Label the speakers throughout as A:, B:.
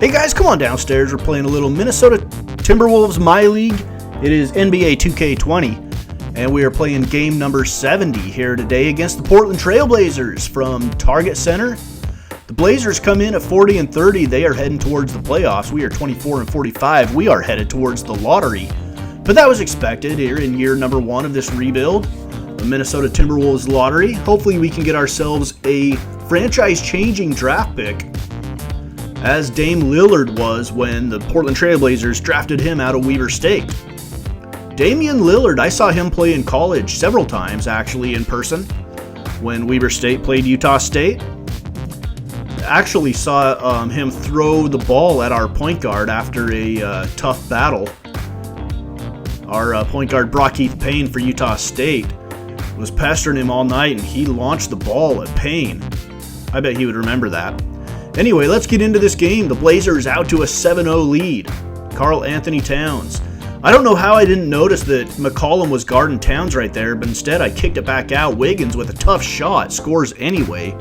A: Hey guys, come on downstairs. We're playing a little Minnesota Timberwolves My League. It is NBA 2K20, and we are playing game number 70 here today against the Portland Trail Blazers from Target Center. The Blazers come in at 40-30. They are heading towards the playoffs. We are 24-45. We are headed towards the lottery. But that was expected here in year number one of this rebuild, the Minnesota Timberwolves lottery. Hopefully we can get ourselves a franchise-changing draft pick, as Dame Lillard was when the Portland Trail Blazers drafted him out of Weber State. Damian Lillard, I saw him play in college several times, actually, in person, when Weber State played Utah State. Actually saw him throw the ball at our point guard after a tough battle. Our point guard, Brock Keith Payne for Utah State, was pestering him all night, and he launched the ball at Payne. I bet he would remember that. Anyway, let's get into this game. The Blazers out to a 7-0 lead. Karl Anthony Towns. I don't know how I didn't notice that McCollum was guarding Towns right there, but instead I kicked it back out. Wiggins with a tough shot scores anyway.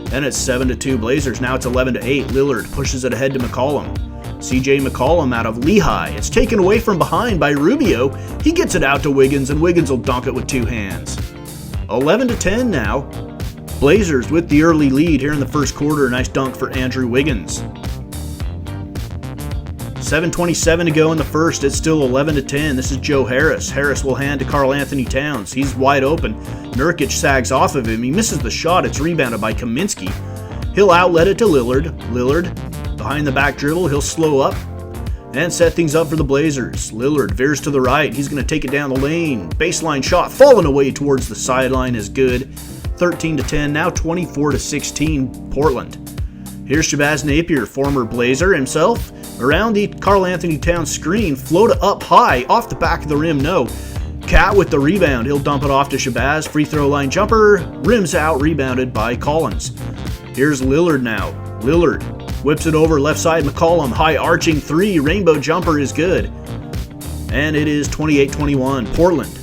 A: Then it's 7-2 Blazers. Now it's 11-8. Lillard pushes it ahead to McCollum. CJ McCollum out of Lehigh. It's taken away from behind by Rubio. He gets it out to Wiggins, and Wiggins will dunk it with two hands. 11-10 now. Blazers with the early lead here in the first quarter. Nice dunk for Andrew Wiggins. 7:27 to go in the first. It's still 11-10. This is Joe Harris. Harris will hand to Karl Anthony Towns. He's wide open. Nurkic sags off of him. He misses the shot. It's rebounded by Kaminsky. He'll outlet it to Lillard. Lillard behind the back dribble. He'll slow up and set things up for the Blazers. Lillard veers to the right. He's going to take it down the lane. Baseline shot falling away towards the sideline is good. 13-10, now 24-16 Portland. Here's Shabazz Napier, former Blazer himself, around the Karl Anthony Towns screen, float up high, off the back of the rim, no. Cat with the rebound, he'll dump it off to Shabazz, free throw line jumper, rims out, rebounded by Collins. Here's Lillard now. Lillard whips it over left side, McCollum, high arching three, rainbow jumper is good. And it is 28-21, Portland.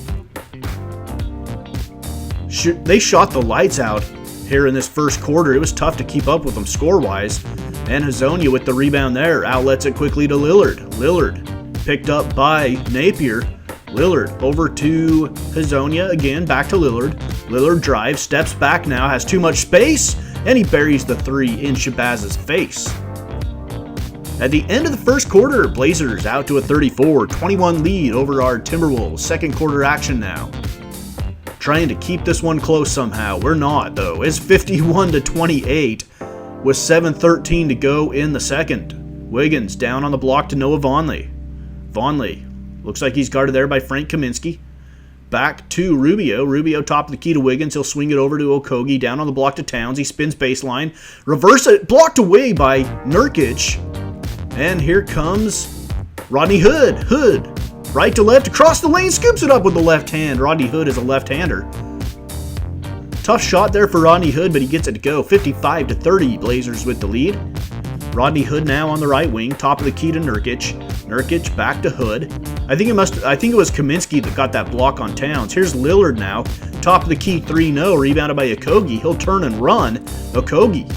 A: They shot the lights out here in this first quarter. It was tough to keep up with them score-wise. And Hazonia with the rebound there. Outlets it quickly to Lillard. Lillard picked up by Napier. Lillard over to Hazonia again. Back to Lillard. Lillard drives, steps back now, has too much space, and he buries the three in Shabazz's face. At the end of the first quarter, Blazers out to a 34-21 lead over our Timberwolves. Second quarter action now. Trying to keep this one close somehow. We're not, though. It's 51-28 with 7:13 to go in the second. Wiggins down on the block to Noah Vonleh. Vonleh looks like he's guarded there by Frank Kaminsky. Back to Rubio. Rubio top of the key to Wiggins. He'll swing it over to Okogie. Down on the block to Towns. He spins baseline. Reverse it. Blocked away by Nurkic. And here comes Rodney Hood. Hood. Right to left, across the lane, scoops it up with the left hand. Rodney Hood is a left-hander. Tough shot there for Rodney Hood, but he gets it to go. 55-30, Blazers with the lead. Rodney Hood now on the right wing, top of the key to Nurkic. Nurkic back to Hood. I think it was Kaminsky that got that block on Towns. Here's Lillard now, top of the key 3-0, rebounded by Okogie. He'll turn and run. Okogie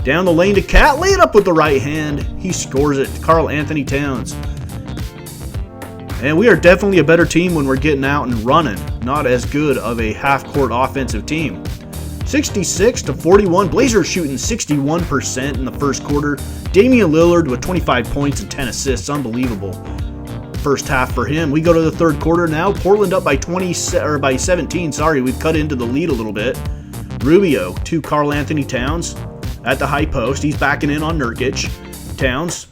A: down the lane to Cat, lay it up with the right hand. He scores it. Karl Anthony Towns. And we are definitely a better team when we're getting out and running. Not as good of a half-court offensive team. 66-41. Blazers shooting 61% in the first quarter. Damian Lillard with 25 points and 10 assists. Unbelievable first half for him. We go to the third quarter now. Portland up by 17. Sorry, we've cut into the lead a little bit. Rubio to Karl Anthony Towns at the high post. He's backing in on Nurkic. Towns.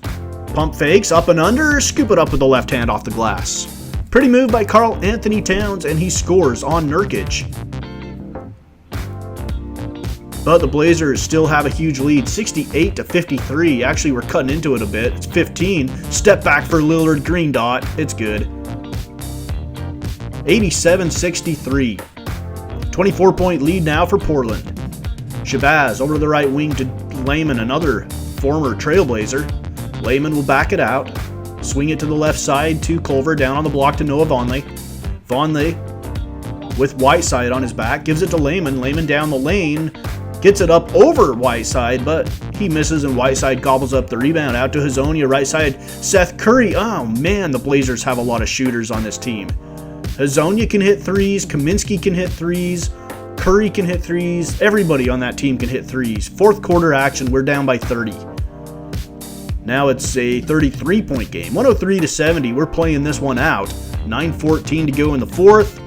A: Pump fakes, up and under, scoop it up with the left hand off the glass. Pretty move by Karl Anthony Towns, and he scores on Nurkic. But the Blazers still have a huge lead, 68-53. Actually, we're cutting into it a bit. It's 15. Step back for Lillard, green dot. It's good. 87-63. 24-point lead now for Portland. Shabazz over to the right wing to Layman, another former Trailblazer. Layman will back it out. Swing it to the left side to Culver. Down on the block to Noah Vonleh. Vonleh with Whiteside on his back. Gives it to Layman. Layman down the lane. Gets it up over Whiteside, but he misses and Whiteside gobbles up the rebound. Out to Hazonia, right side, Seth Curry. Oh man, the Blazers have a lot of shooters on this team. Hazonia can hit threes, Kaminsky can hit threes, Curry can hit threes. Everybody on that team can hit threes. Fourth quarter action, we're down by 30. Now it's a 33-point game. 103-70, we're playing this one out. 9:14 to go in the fourth.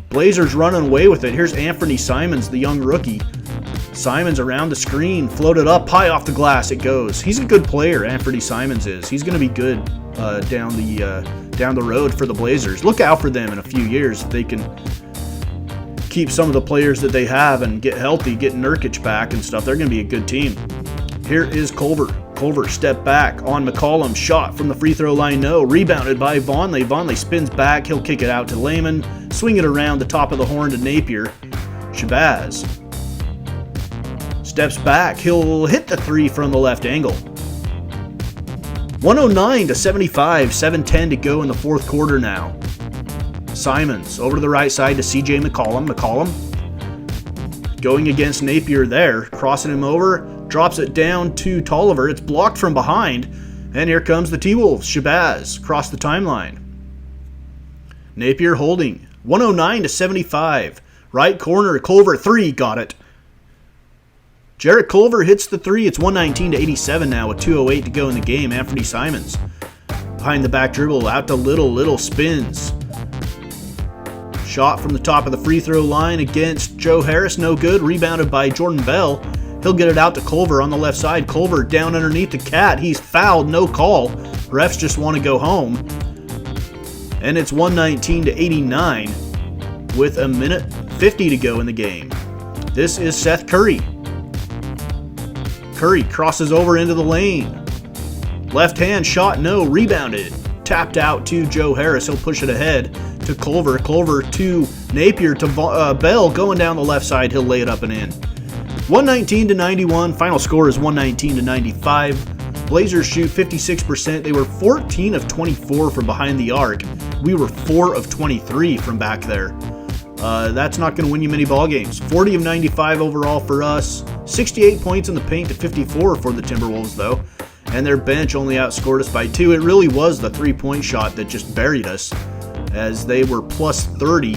A: Blazers running away with it. Here's Anthony Simons, the young rookie. Simons around the screen, floated up, high off the glass, it goes. He's a good player, Anthony Simons is. He's going to be good down the road for the Blazers. Look out for them in a few years if they can keep some of the players that they have and get healthy, get Nurkic back and stuff. They're going to be a good team. Here is Culver. Culver step back on McCollum. Shot from the free throw line, no. Rebounded by Vonleh. Vonleh spins back. He'll kick it out to Layman. Swing it around the top of the horn to Napier. Shabazz steps back. He'll hit the three from the left angle. 109-75. 7:10 to go in the fourth quarter now. Simons over to the right side to CJ McCollum. McCollum going against Napier there. Crossing him over. Drops it down to Tolliver. It's blocked from behind. And here comes the T-Wolves. Shabazz across the timeline. Napier holding. 109-75. Right corner. Culver, three. Got it. Jarrett Culver hits the three. It's 119-87 now with 2:08 to go in the game. Anthony Simons behind the back dribble. Out to Little. Little spins. Shot from the top of the free throw line against Joe Harris. No good. Rebounded by Jordan Bell. He'll get it out to Culver on the left side. Culver down underneath the Cat. He's fouled. No call. Refs just want to go home. And it's 119-89 with a minute 50 to go in the game. This is Seth Curry. Curry crosses over into the lane. Left hand shot, no. Rebounded. Tapped out to Joe Harris. He'll push it ahead to Culver. Culver to Napier to Bell. Going down the left side. He'll lay it up and in. 119-91. Final score is 119-95. Blazers shoot 56%. They were 14 of 24 from behind the arc. We were 4 of 23 from back there. That's not going to win you many ball games. 40 of 95 overall for us. 68 points in the paint to 54 for the Timberwolves, though. And their bench only outscored us by 2. It really was the three-point shot that just buried us, as they were plus 30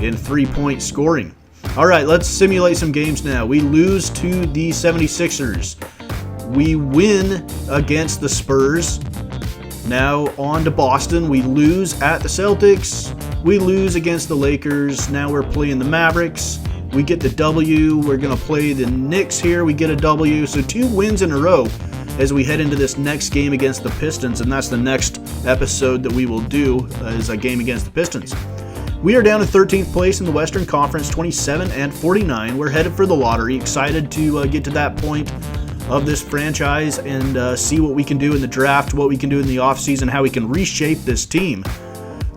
A: in three-point scoring. All right, let's simulate some games now. We lose to the 76ers. We win against the Spurs. Now on to Boston. We lose at the Celtics. We lose against the Lakers. Now we're playing the Mavericks. We get the W. We're going to play the Knicks here. We get a W. So 2 wins in a row as we head into this next game against the Pistons. And that's the next episode that we will do, is a game against the Pistons. We are down in 13th place in the Western Conference, 27-49. We're headed for the lottery. Excited to get to that point of this franchise and see what we can do in the draft, what we can do in the offseason, how we can reshape this team.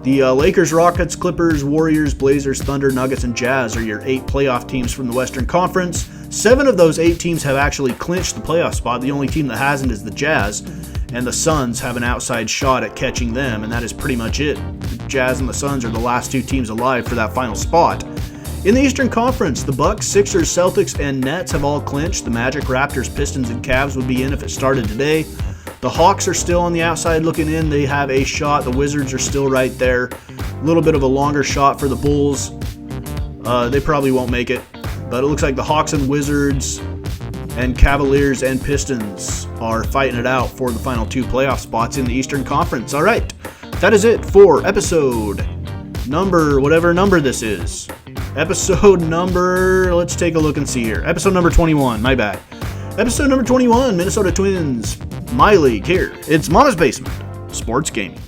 A: The Lakers, Rockets, Clippers, Warriors, Blazers, Thunder, Nuggets, and Jazz are your 8 playoff teams from the Western Conference. 7 of those 8 teams have actually clinched the playoff spot. The only team that hasn't is the Jazz, and the Suns have an outside shot at catching them, and that is pretty much it. The Jazz and the Suns are the last 2 teams alive for that final spot. In the Eastern Conference, the Bucks, Sixers, Celtics, and Nets have all clinched. The Magic, Raptors, Pistons, and Cavs would be in if it started today. The Hawks are still on the outside looking in. They have a shot. The Wizards are still right there. A little bit of a longer shot for the Bulls. They probably won't make it. But it looks like the Hawks and Wizards and Cavaliers and Pistons are fighting it out for the final 2 playoff spots in the Eastern Conference. All right, that is it for episode number, whatever number this is. Episode number, let's take a look and see here. Episode number 21, my bad. Episode number 21, Minnesota Twins, my league here. It's Mama's Basement, Sports Gaming.